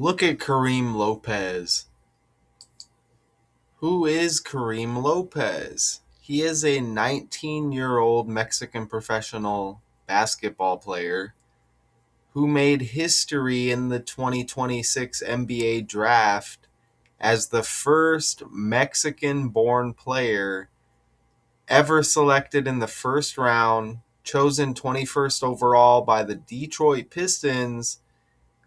Look at Karim Lopez. Who is Karim Lopez? He is a 19-year-old Mexican professional basketball player who made history in the 2026 NBA draft as the first Mexican born player ever selected in the first round, chosen 21st overall by the Detroit Pistons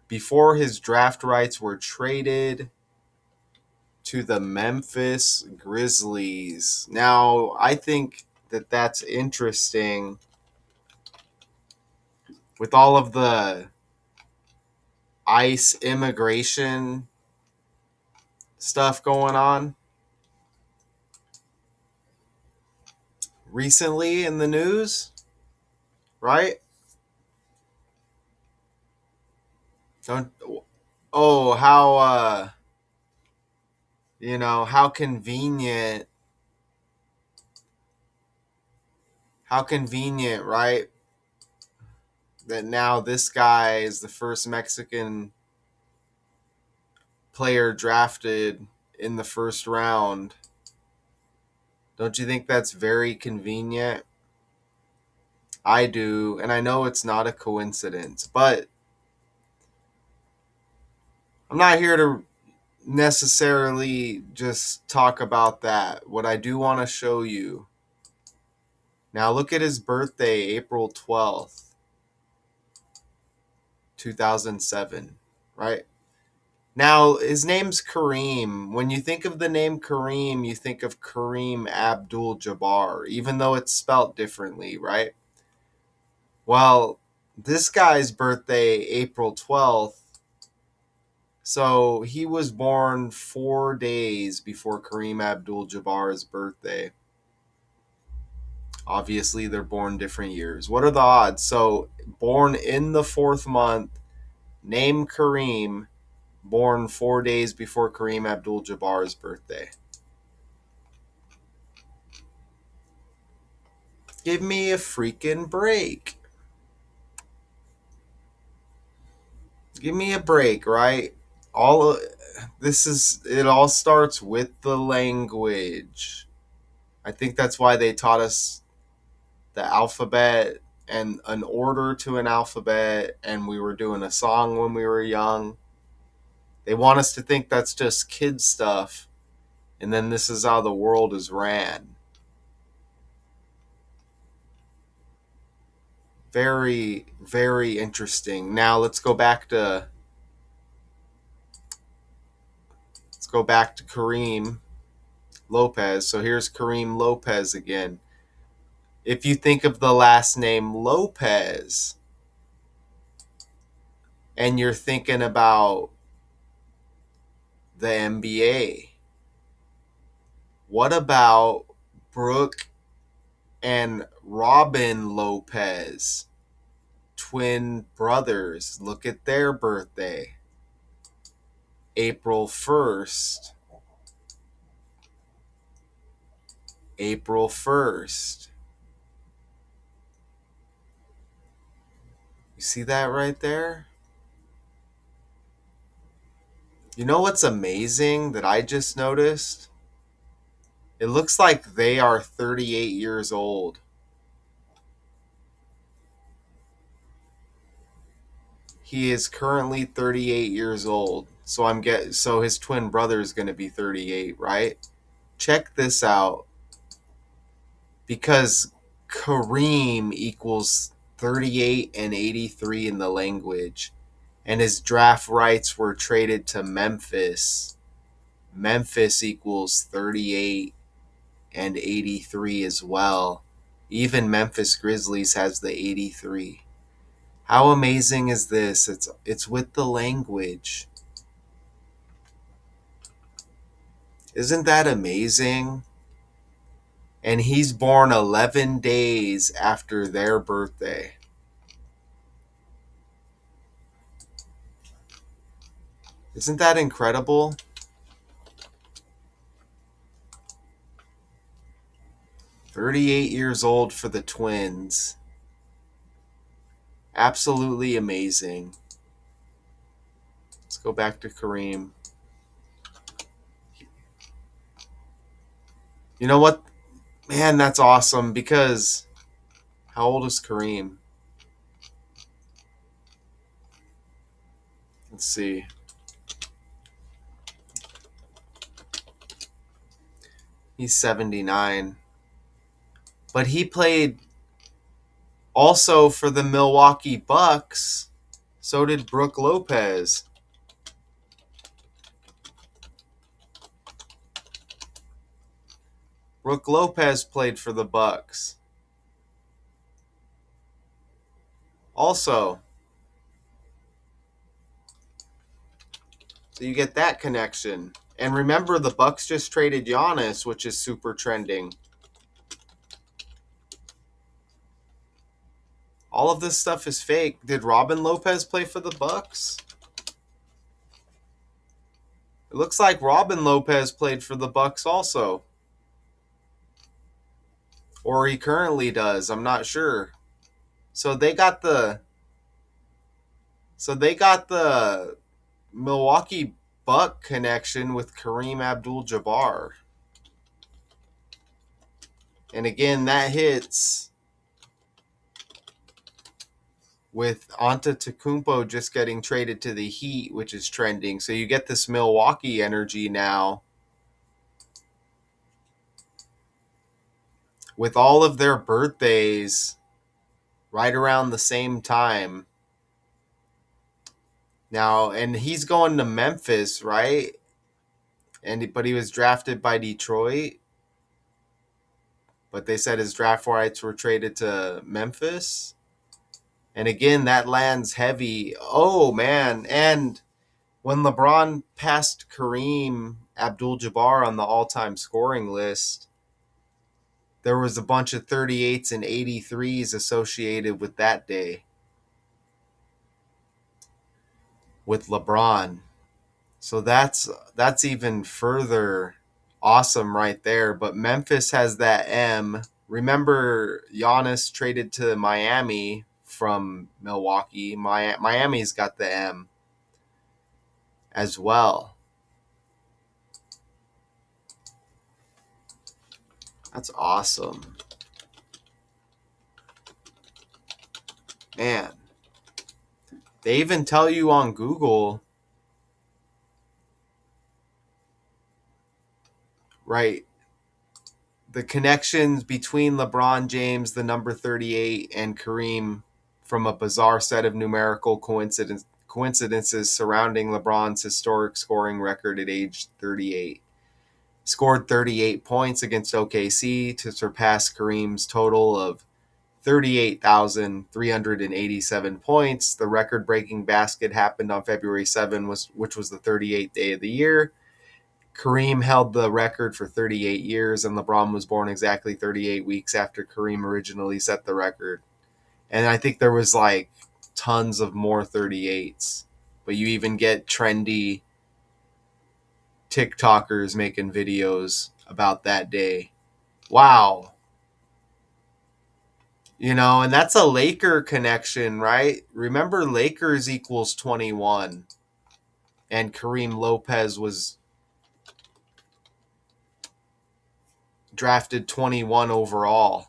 before his draft rights were traded to the Memphis Grizzlies. Now, I think that that's interesting with all of the ICE immigration stuff going on recently in the news, right? Don't oh how convenient, right? That now this guy is the first Mexican player drafted in the first round. Don't you think that's very convenient? I do, and I know it's not a coincidence, but I'm not here to necessarily just talk about that. What I do want to show you now, look at his birthday, April 12th, 2007, right? Now, his name's Kareem. When you think of the name Kareem, you think of Kareem Abdul Jabbar, even though it's spelt differently, right? Well, this guy's birthday, April 12th, so he was born 4 days before Kareem Abdul Jabbar's birthday. Obviously, they're born different years. What are the odds? So, born in the fourth month, named Kareem, born 4 days before Kareem Abdul Jabbar's birthday. Give me a freaking break. Give me a break, right? All of, it all starts with the language. I think that's why they taught us the alphabet and an order to an alphabet, and we were doing a song when we were young. They want us to think that's just kid stuff, and then this is how the world is ran. Very, very interesting. Now let's go back to Karim Lopez. So here's Karim Lopez again. If you think of the last name Lopez and you're thinking about the NBA, what about Brooke and Robin Lopez, twin brothers? Look at their birthday, April 1st. April 1st. You see that right there? You know what's amazing that I just noticed? It looks like they are 38 years old. He is currently 38 years old. So his twin brother is going to be 38, right? Check this out. Because Kareem equals 38 and 83 in the language, and his draft rights were traded to Memphis. Memphis equals 38 and 83 as well. Even Memphis Grizzlies has the 83. How amazing is this? It's with the language. Isn't that amazing? And he's born 11 days after their birthday. Isn't that incredible? 38 years old for the twins. Absolutely amazing. Let's go back to Karim. You know what? Man, that's awesome because how old is Karim? Let's see. He's 79. But he played also for the Milwaukee Bucks. So did Brook Lopez. Brook Lopez played for the Bucks. Also, so you get that connection. And remember, the Bucks just traded Giannis, which is super trending. All of this stuff is fake. Did Robin Lopez play for the Bucks? It looks like Robin Lopez played for the Bucks also. Or he currently does. I'm not sure. So they got the Milwaukee Buck connection with Kareem Abdul-Jabbar. And again, that hits with Antetokounmpo just getting traded to the Heat, which is trending. So you get this Milwaukee energy now with all of their birthdays right around the same time. Now, and he's going to Memphis, right? But he was drafted by Detroit. But they said his draft rights were traded to Memphis. And again, that lands heavy. Oh, man. And when LeBron passed Kareem Abdul-Jabbar on the all-time scoring list, there was a bunch of 38s and 83s associated with that day with LeBron. So that's even further awesome right there. But Memphis has that M. Remember, Giannis traded to Miami from Milwaukee. Miami's got the M as well. That's awesome. Man. They even tell you on Google, right, the connections between LeBron James, the number 38, and Kareem from a bizarre set of numerical coincidences surrounding LeBron's historic scoring record at age 38. Scored 38 points against OKC to surpass Kareem's total of 38,387 points. The record-breaking basket happened on February 7, which was the 38th day of the year. Kareem held the record for 38 years, and LeBron was born exactly 38 weeks after Kareem originally set the record. And I think there was like tons of more 38s. But you even get trendy TikTokers making videos about that day. Wow. You know, and that's a Laker connection, right? Remember, Lakers equals 21. And Karim Lopez was drafted 21 overall,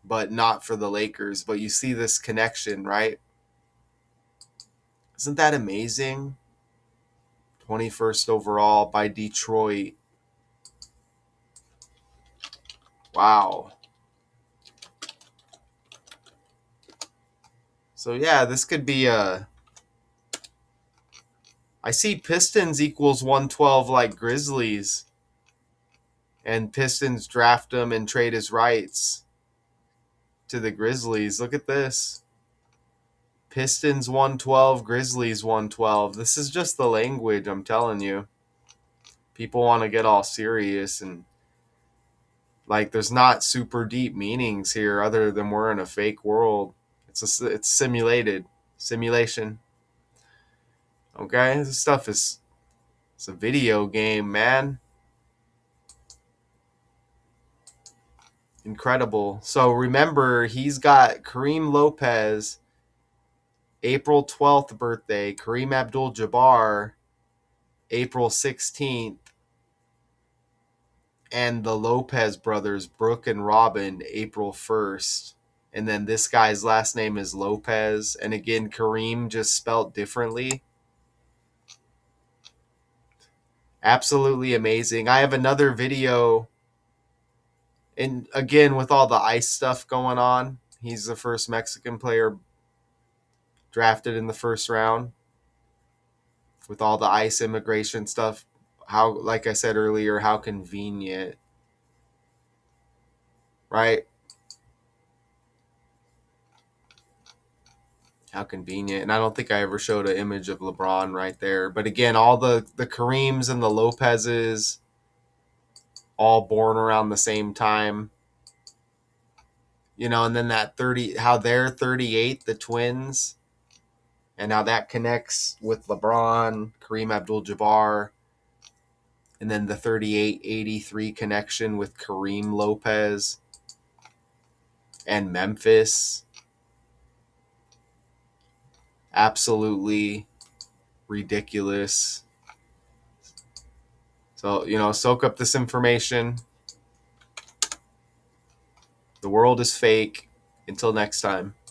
but not for the Lakers. But you see this connection, right? Isn't that amazing? 21st overall by Detroit. Wow. So yeah, this could be a... I see Pistons equals 112 like Grizzlies. And Pistons draft him and trade his rights to the Grizzlies. Look at this. Pistons 112, Grizzlies 112. This is just the language, I'm telling you. People want to get all serious and like there's not super deep meanings here other than we're in a fake world. It's simulation. Okay? This stuff it's a video game, man. Incredible. So remember, he's got Karim Lopez April 12th birthday, Kareem Abdul-Jabbar, April 16th, and the Lopez brothers, Brooke and Robin, April 1st. And then this guy's last name is Lopez. And again, Kareem just spelt differently. Absolutely amazing. I have another video. And again, with all the ice stuff going on, he's the first Mexican player drafted in the first round. With all the ice immigration stuff, how, like I said earlier, how convenient, right? How convenient. And I don't think I ever showed an image of LeBron right there. But again, all the Kareems and the Lopezes, all born around the same time. You know, and then that 30, how they're 38, the twins, and how that connects with LeBron, Kareem Abdul-Jabbar, and then the 38-83 connection with Karim Lopez and Memphis. Absolutely ridiculous. So, you know, soak up this information. The world is fake. Until next time.